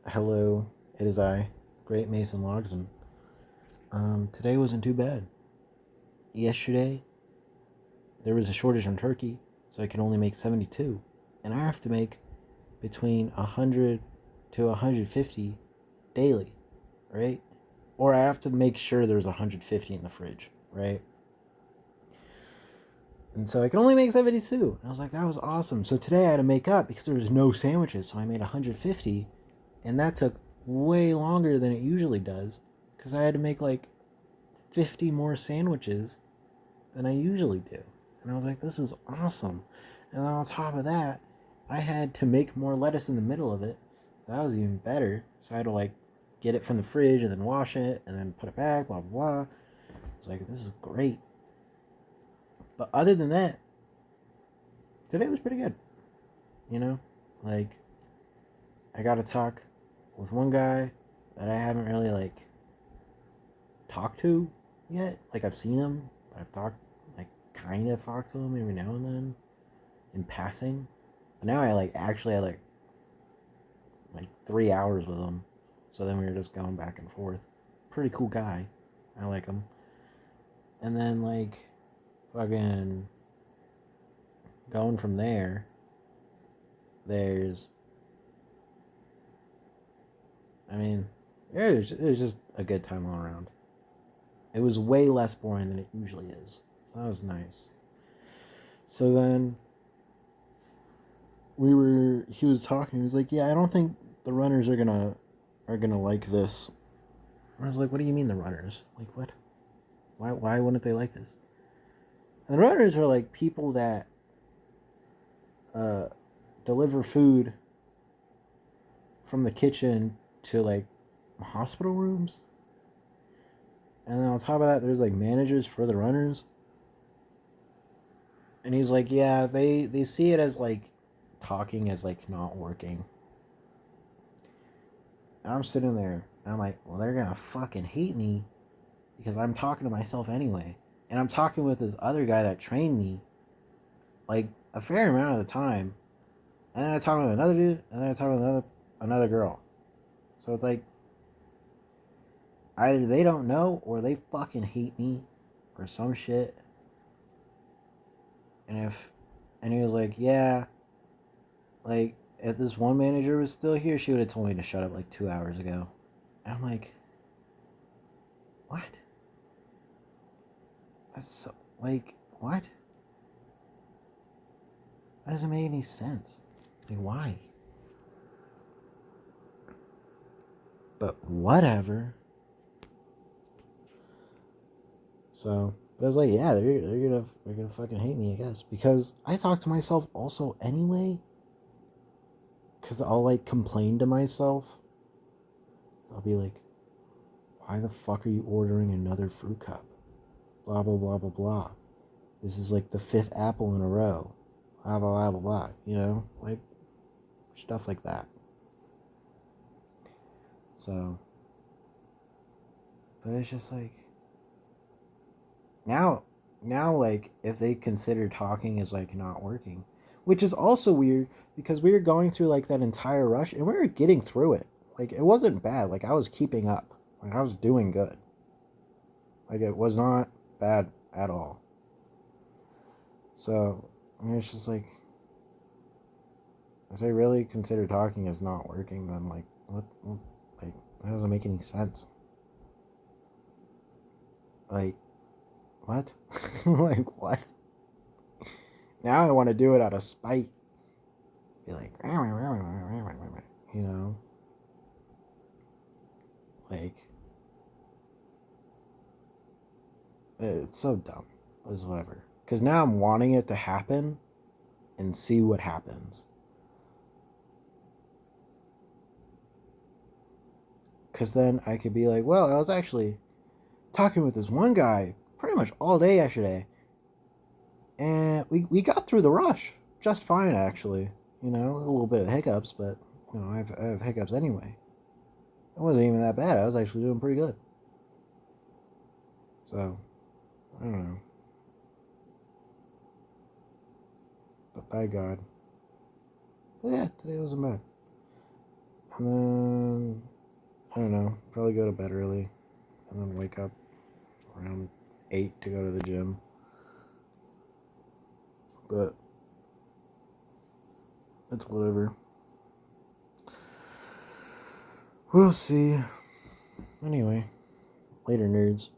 Hello, it is I, Great Mason Logsdon. Today wasn't too bad. Yesterday, there was a shortage on turkey, so I could only make 72. And I have to make between 100 to 150 daily, right? Or I have to make sure there's 150 in the fridge, right? And so I can only make 72. And I was like, that was awesome. So today I had to make up because there was no sandwiches, so I made 150. And that took way longer than it usually does because I had to make like 50 more sandwiches than I usually do. And I was like, this is awesome. And then on top of that, I had to make more lettuce in the middle of it. That was even better. So I had to like get it from the fridge and then wash it and then put it back, blah, blah, blah. I was like, this is great. But other than that, today was pretty good. You know? Like, I got to talk with one guy that I haven't really like talked to yet. Like, I've seen him, but I've kind of talked to him every now and then in passing. But now I like actually had like 3 hours with him. So then we were just going back and forth. Pretty cool guy. I like him. And then like fucking going from there, there's I mean, it was just a good time all around. It was way less boring than it usually is. So that was nice. So then he was talking, he was like, yeah, I don't think the runners are gonna like this. I was like, what do you mean the runners? Like what? Why wouldn't they like this? And the runners are like people that uh, deliver food from the kitchen to like hospital rooms. And then on top of that, there's like managers for the runners. And he's like, yeah, they see it as like talking as like not working. And I'm sitting there and I'm like, well, they're gonna fucking hate me because I'm talking to myself anyway. And I'm talking with this other guy that trained me like a fair amount of the time. And then I talk with another dude, and then I talk with another girl. So it's like either they don't know or they fucking hate me or some shit. And he was like, yeah, like if this one manager was still here, she would have told me to shut up like 2 hours ago. And I'm like, what? That's so like what? That doesn't make any sense. Like why? But whatever. So, but I was like, yeah, they're gonna fucking hate me, I guess, because I talk to myself also anyway. Because I'll like complain to myself. I'll be like, why the fuck are you ordering another fruit cup? Blah blah blah blah blah. This is like the fifth apple in a row. Blah blah blah blah blah. You know, like stuff like that. So, but it's just like now like if they consider talking as like not working, which is also weird because we were going through like that entire rush and we were getting through it. Like it wasn't bad. Like I was keeping up. Like I was doing good. Like it was not bad at all. So I mean, it's just like if they really consider talking as not working, then like what like that doesn't make any sense. Like what? Like what? Now I want to do it out of spite. Be like, you know, like it's so dumb. It's whatever. Because now I'm wanting it to happen and see what happens. Because then I could be like, well, I was actually talking with this one guy pretty much all day yesterday, and we got through the rush just fine, actually. You know, a little bit of hiccups, but you know, I have hiccups anyway. It wasn't even that bad. I was actually doing pretty good. So I don't know, but by God, but yeah, today wasn't bad. And then don't know. Probably go to bed early and then wake up around 8 to go to the gym. But it's whatever. We'll see. Anyway, later, nerds.